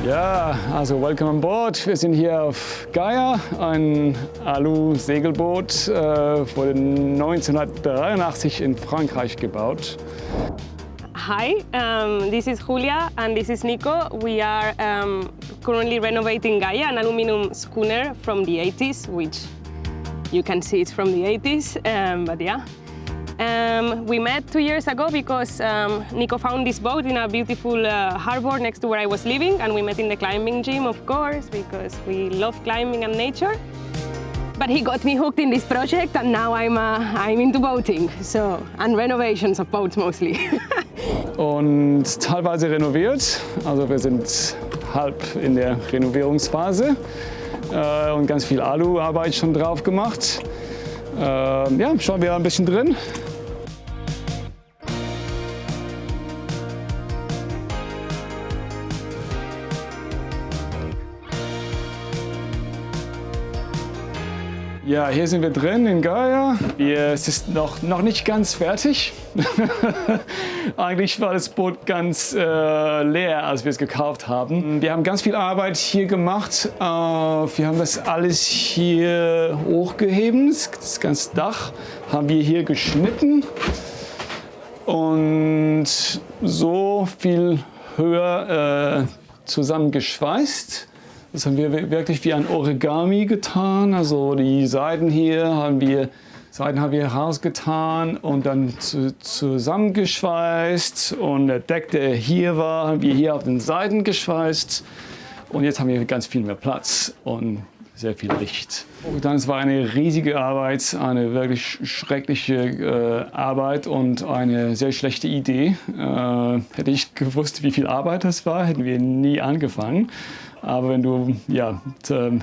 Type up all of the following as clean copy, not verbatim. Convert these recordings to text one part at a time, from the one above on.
Ja, also welcome on board. Wir sind hier auf Gaia, ein Alu-Segelboot, wurde 1983 in Frankreich gebaut. Hi, this is Julia and this is Nico. We are currently renovating Gaia, an aluminum schooner from the 80s, which you can see it's from the 80s, but yeah. We met 2 years ago because Nico found this boat in a beautiful harbor next to where I was living, and we met in the climbing gym, of course, because we love climbing and nature. But he got me hooked in this project, and now I'm into boating, and renovations of boats mostly. Und teilweise renoviert, also wir sind halb in der Renovierungsphase und ganz viel Aluarbeit schon drauf gemacht. Ja, schauen wir ein bisschen drin. Ja, hier sind wir drin in Gaia. Es ist noch nicht ganz fertig. Eigentlich war das Boot ganz leer, als wir es gekauft haben. Wir haben ganz viel Arbeit hier gemacht. Wir haben das alles hier hochgehoben. Das ganze Dach haben wir hier geschnitten und so viel höher zusammengeschweißt. Das haben wir wirklich wie ein Origami getan. Also die Seiten hier haben wir rausgetan und dann zusammengeschweißt. Und der Deck, der hier war, haben wir hier auf den Seiten geschweißt. Und jetzt haben wir ganz viel mehr Platz und sehr viel Licht. Und dann, es war eine riesige Arbeit, eine wirklich schreckliche Arbeit und eine sehr schlechte Idee. Hätte ich gewusst, wie viel Arbeit das war, hätten wir nie angefangen. Aber wenn du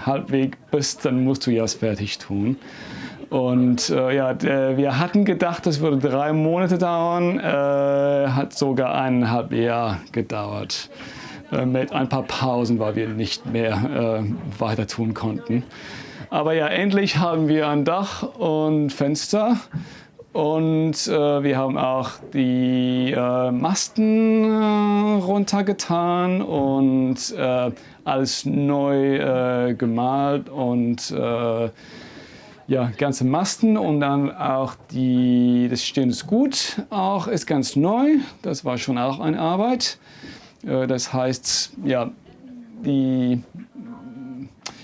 halbwegs bist, dann musst du ja es fertig tun. Und wir hatten gedacht, das würde 3 Monate dauern, hat sogar 1,5 Jahre gedauert. Mit ein paar Pausen, weil wir nicht mehr weiter tun konnten. Aber ja, endlich haben wir ein Dach und Fenster. Und wir haben auch die Masten runtergetan und alles neu gemalt und ganze Masten und dann auch das stehendes Gut auch ist ganz neu. Das war schon auch eine Arbeit. Das heißt, ja, die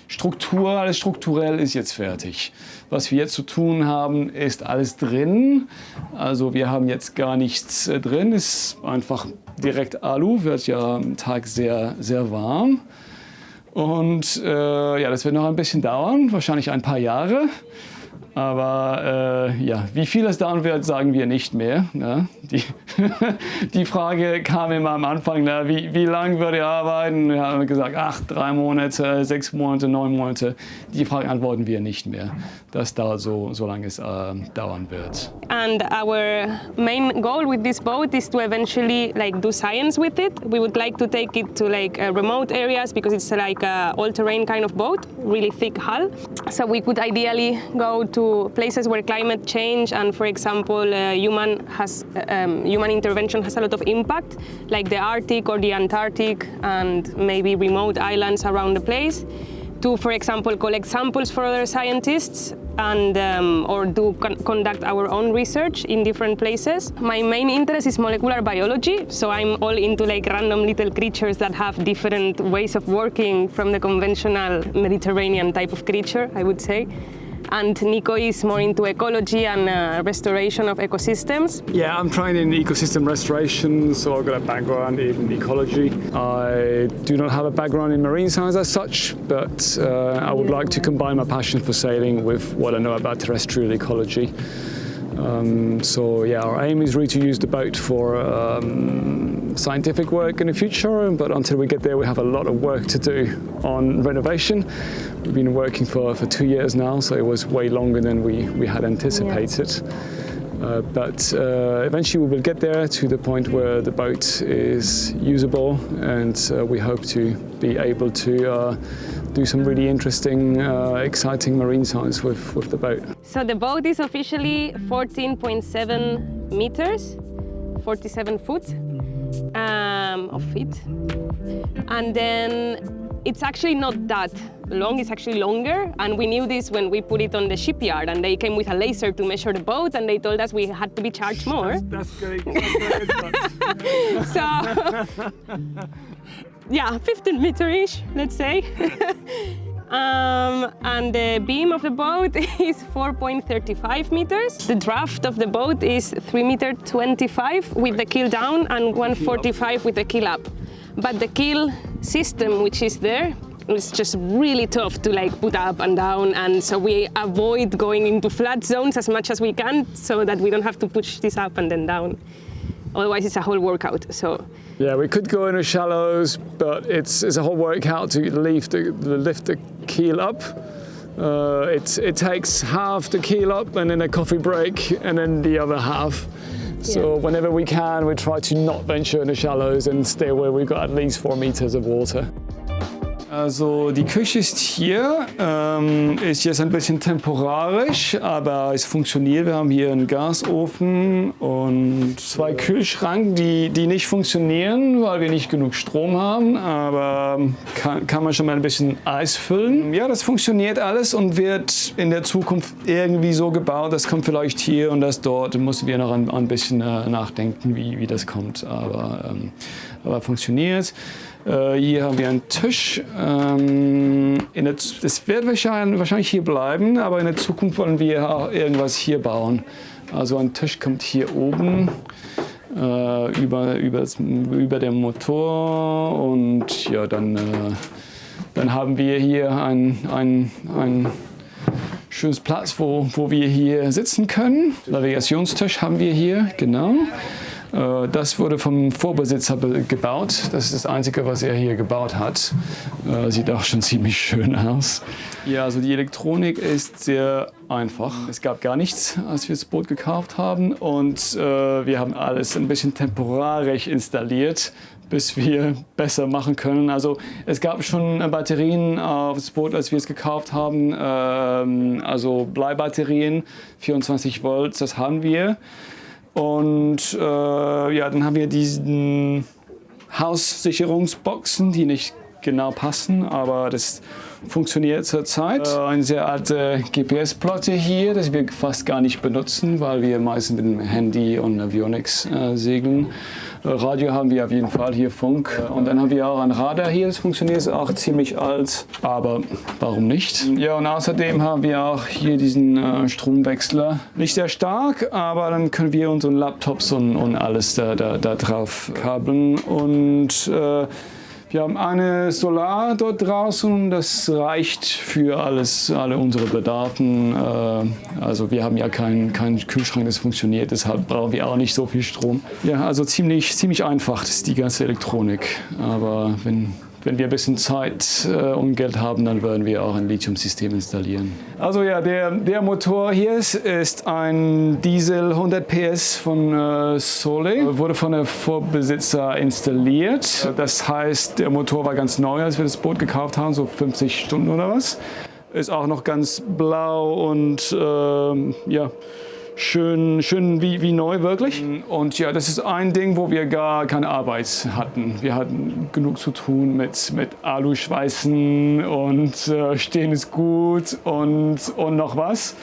Struktur, alles strukturell ist jetzt fertig. Was wir jetzt zu tun haben, ist alles drin. Also wir haben jetzt gar nichts drin, ist einfach direkt Alu, wird ja am Tag sehr, sehr warm. Und das wird noch ein bisschen dauern, wahrscheinlich ein paar Jahre. Aber wie viel es dauern wird, sagen wir nicht mehr. Ne? Die Frage kam immer am Anfang, wie lange würde ihr arbeiten? Wir haben gesagt, 3 Monate, 6 Monate, 9 Monate. Die Frage antworten wir nicht mehr. Das dauert so lange es dauern wird. And our main goal with this boat is to eventually do science with it. We would like to take it to remote areas because it's like a all-terrain kind of boat, really thick hull. So we could ideally go to places where climate change and, for example, human intervention has a lot of impact, like the Arctic or the Antarctic and maybe remote islands around the place, to, for example, collect samples for other scientists and or conduct our own research in different places. My main interest is molecular biology, so I'm all into random little creatures that have different ways of working from the conventional Mediterranean type of creature, I would say. And Nico is more into ecology and restoration of ecosystems. Yeah, I'm trained in ecosystem restoration, so I've got a background in ecology. I do not have a background in marine science as such, but I would like to combine my passion for sailing with what I know about terrestrial ecology. Our aim is really to use the boat for scientific work in the future, but until we get there we have a lot of work to do on renovation. We've been working for 2 years now, so it was way longer than we had anticipated. Yeah. But eventually we will get there to the point where the boat is usable, and we hope to be able to do some really interesting, exciting marine science with the boat. So the boat is officially 14.7 meters, 47 foot of feet. And then it's actually not that long, it's actually longer. And we knew this when we put it on the shipyard, and they came with a laser to measure the boat, and they told us we had to be charged more. That's great. So, yeah, 15 meter-ish, let's say. And the beam of the boat is 4.35 meters. The draft of the boat is 3.25 with the keel down and 1.45 with the keel up. But the keel system, which is there, is just really tough to like put up and down, and so we avoid going into flat zones as much as we can so that we don't have to push this up and then down. Otherwise, it's a whole workout. So Yeah, we could go into shallows, but it's a whole workout to lift the keel up. It takes half the keel up and then a coffee break and then the other half. So whenever we can, we try to not venture in the shallows and stay where we've got at least 4 meters of water. Also die Küche ist hier, ist jetzt ein bisschen temporarisch, aber es funktioniert. Wir haben hier einen Gasofen und 2 Kühlschranken, die nicht funktionieren, weil wir nicht genug Strom haben, aber kann man schon mal ein bisschen Eis füllen. Ja, das funktioniert alles und wird in der Zukunft irgendwie so gebaut. Das kommt vielleicht hier und das dort. Da müssen wir noch ein bisschen nachdenken, wie das kommt, aber funktioniert. Hier haben wir einen Tisch. Das wird wahrscheinlich hier bleiben, aber in der Zukunft wollen wir auch irgendwas hier bauen. Also ein Tisch kommt hier oben über dem Motor und ja, dann haben wir hier ein schönes Platz, wo wir hier sitzen können. Navigationstisch haben wir hier, genau. Das wurde vom Vorbesitzer gebaut. Das ist das Einzige, was er hier gebaut hat. Sieht auch schon ziemlich schön aus. Ja, also die Elektronik ist sehr einfach. Es gab gar nichts, als wir das Boot gekauft haben. Und wir haben alles ein bisschen temporarisch installiert, bis wir besser machen können. Also es gab schon Batterien auf das Boot, als wir es gekauft haben. Also Bleibatterien, 24 Volt, das haben wir. Und ja, dann haben wir diesen Haussicherungsboxen, die nicht genau passen, aber das funktioniert zurzeit. Eine sehr alte GPS-Plotte hier, das wir fast gar nicht benutzen, weil wir meistens mit dem Handy und Avionics segeln. Radio haben wir auf jeden Fall, hier Funk. Und dann haben wir auch ein Radar hier, das funktioniert, ist auch ziemlich alt, aber warum nicht? Ja, und außerdem haben wir auch hier diesen Stromwechsler. Nicht sehr stark, aber dann können wir unsere Laptops und alles da drauf kabeln. Und wir haben eine Solar dort draußen, das reicht für alle unsere Bedarfen. Also wir haben ja keinen Kühlschrank, das funktioniert, deshalb brauchen wir auch nicht so viel Strom. Ja, also ziemlich einfach ist die ganze Elektronik. Aber wenn wir ein bisschen Zeit und Geld haben, dann werden wir auch ein Lithium-System installieren. Also ja, der Motor hier ist ein Diesel 100 PS von Soleil. Wurde von der Vorbesitzer installiert. Das heißt, der Motor war ganz neu, als wir das Boot gekauft haben, so 50 Stunden oder was. Ist auch noch ganz blau und ja, schön wie neu wirklich. Und ja, das ist ein Ding, wo wir gar keine Arbeit hatten. Wir hatten genug zu tun mit Aluschweißen und stehen ist gut und noch was.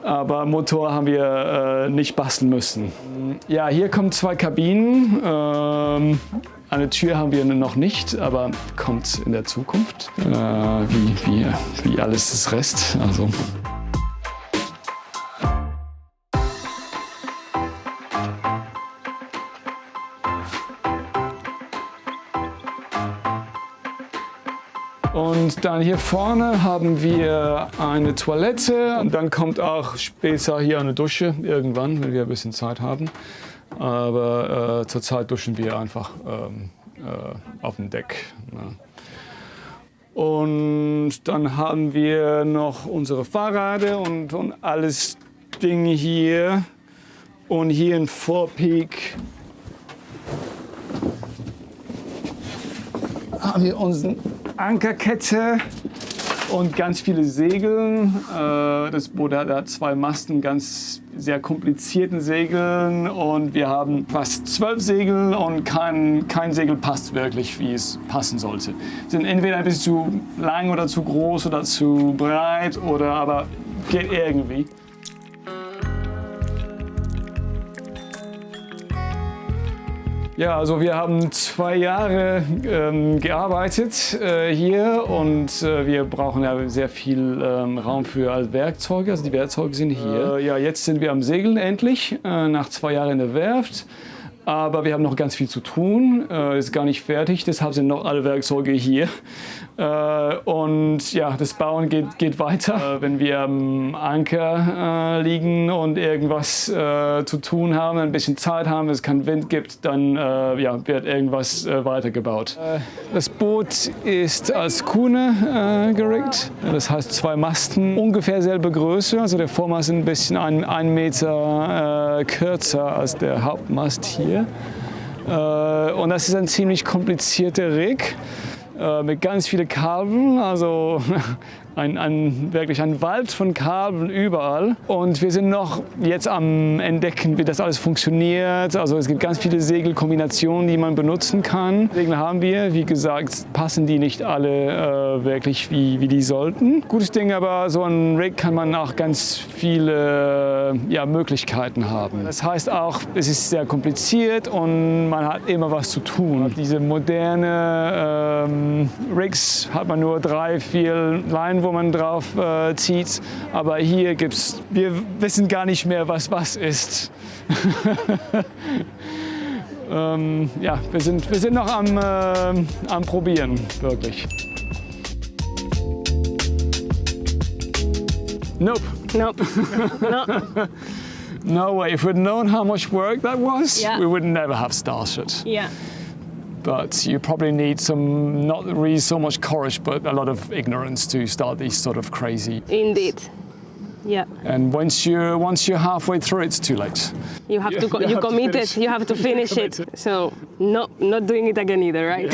Aber Motor haben wir nicht basteln müssen. Ja, hier kommen 2 Kabinen. Eine Tür haben wir noch nicht, aber kommt in der Zukunft. Wie alles das Rest. Also. Und dann hier vorne haben wir eine Toilette und dann kommt auch später hier eine Dusche, irgendwann, wenn wir ein bisschen Zeit haben. Aber zurzeit duschen wir einfach auf dem Deck. Ne? Und dann haben wir noch unsere Fahrräder und alles Dinge hier. Und hier in Forepeak haben wir unsere Ankerkette und ganz viele Segel. Das Boot hat 2 Masten, ganz sehr komplizierten Segeln und wir haben fast 12 Segel und kein Segel passt wirklich, wie es passen sollte. Sind entweder ein bisschen zu lang oder zu groß oder zu breit aber geht irgendwie. Ja, also wir haben 2 Jahre gearbeitet hier und wir brauchen ja sehr viel Raum für Werkzeuge. Also die Werkzeuge sind hier. Ja, jetzt sind wir am Segeln endlich, nach 2 Jahren in der Werft. Aber wir haben noch ganz viel zu tun, ist gar nicht fertig, deshalb sind noch alle Werkzeuge hier. Und ja, das Bauen geht weiter. Wenn wir am Anker liegen und irgendwas zu tun haben, ein bisschen Zeit haben, es keinen Wind gibt, dann wird irgendwas weitergebaut. Das Boot ist als Kuhne geriggt, das heißt 2 Masten, ungefähr selbe Größe, also der Vormast ist ein bisschen 1 Meter kürzer als der Hauptmast hier. Und das ist ein ziemlich komplizierter Rig mit ganz vielen Kabeln, also wirklich ein Wald von Kabeln überall. Und wir sind noch jetzt am Entdecken, wie das alles funktioniert. Also es gibt ganz viele Segelkombinationen, die man benutzen kann. Segel haben wir, wie gesagt, passen die nicht alle wirklich wie die sollten. Gutes Ding, aber so ein Rig kann man auch ganz viele Möglichkeiten haben. Das heißt auch, es ist sehr kompliziert und man hat immer was zu tun. Diese moderne Rigs hat man nur 3, 4 Leinen, wo man drauf zieht. Aber hier wir wissen gar nicht mehr, was ist. Wir sind noch am Probieren, wirklich. Nope. Nope. No. No way. If we'd known how much work that was, Yeah. we would never have started. Yeah. But you probably need not really so much courage, but a lot of ignorance to start these sort of crazy. Indeed. Yeah. And once you're halfway through, it's too late. You have to You you have to committed. finish. You have to finish it. Committed. So not doing it again either, right?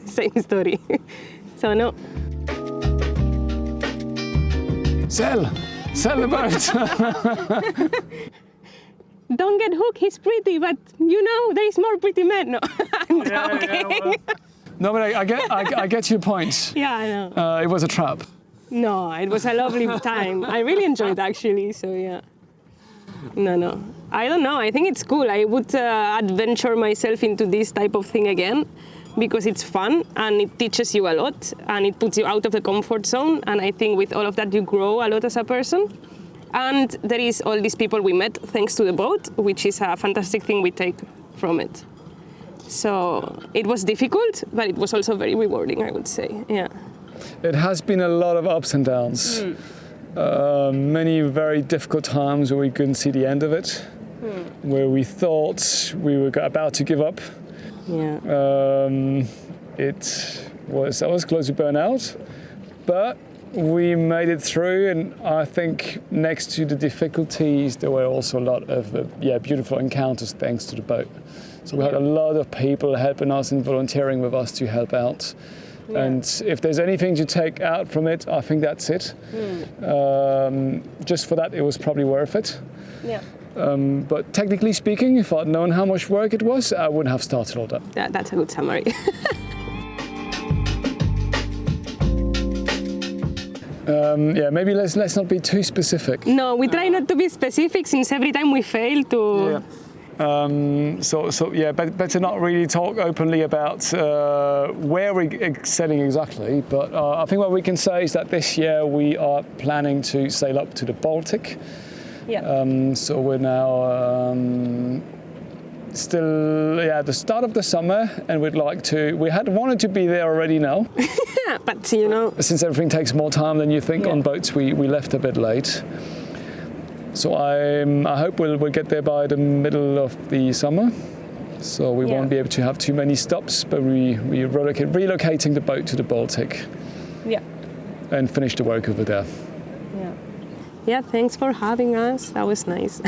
Same story. So no. Sail the boat. Don't get hooked. He's pretty, but there is more pretty men. No, I'm joking. No, but I get your point. Yeah, I know. It was a trap. No, it was a lovely time. I really enjoyed it, actually. So yeah. No. I don't know. I think it's cool. I would adventure myself into this type of thing again because it's fun and it teaches you a lot and it puts you out of the comfort zone. And I think with all of that, you grow a lot as a person. And there is all these people we met thanks to the boat, which is a fantastic thing we take from it. So it was difficult, but it was also very rewarding, I would say. Yeah. It has been a lot of ups and downs. Many very difficult times where we couldn't see the end of it, where we thought we were about to give up. Yeah. I was close to burnout, but we made it through, and I think next to the difficulties, there were also a lot of beautiful encounters thanks to the boat. So we had a lot of people helping us and volunteering with us to help out. Yeah. And if there's anything to take out from it, I think that's it. Just for that, it was probably worth it. Yeah. But technically speaking, if I'd known how much work it was, I wouldn't have started all that. That's a good summary. Maybe let's not be too specific. No, we try not to be specific since every time we fail to... Better not really talk openly about where we're sailing exactly, but I think what we can say is that this year we are planning to sail up to the Baltic. Yeah. So we're now still at the start of the summer, and we had wanted to be there already now. But Since everything takes more time than you think on boats, we left a bit late. So I hope we'll get there by the middle of the summer. So we won't be able to have too many stops, but we relocating the boat to the Baltic. Yeah. And finish the work over there. Yeah, thanks for having us. That was nice.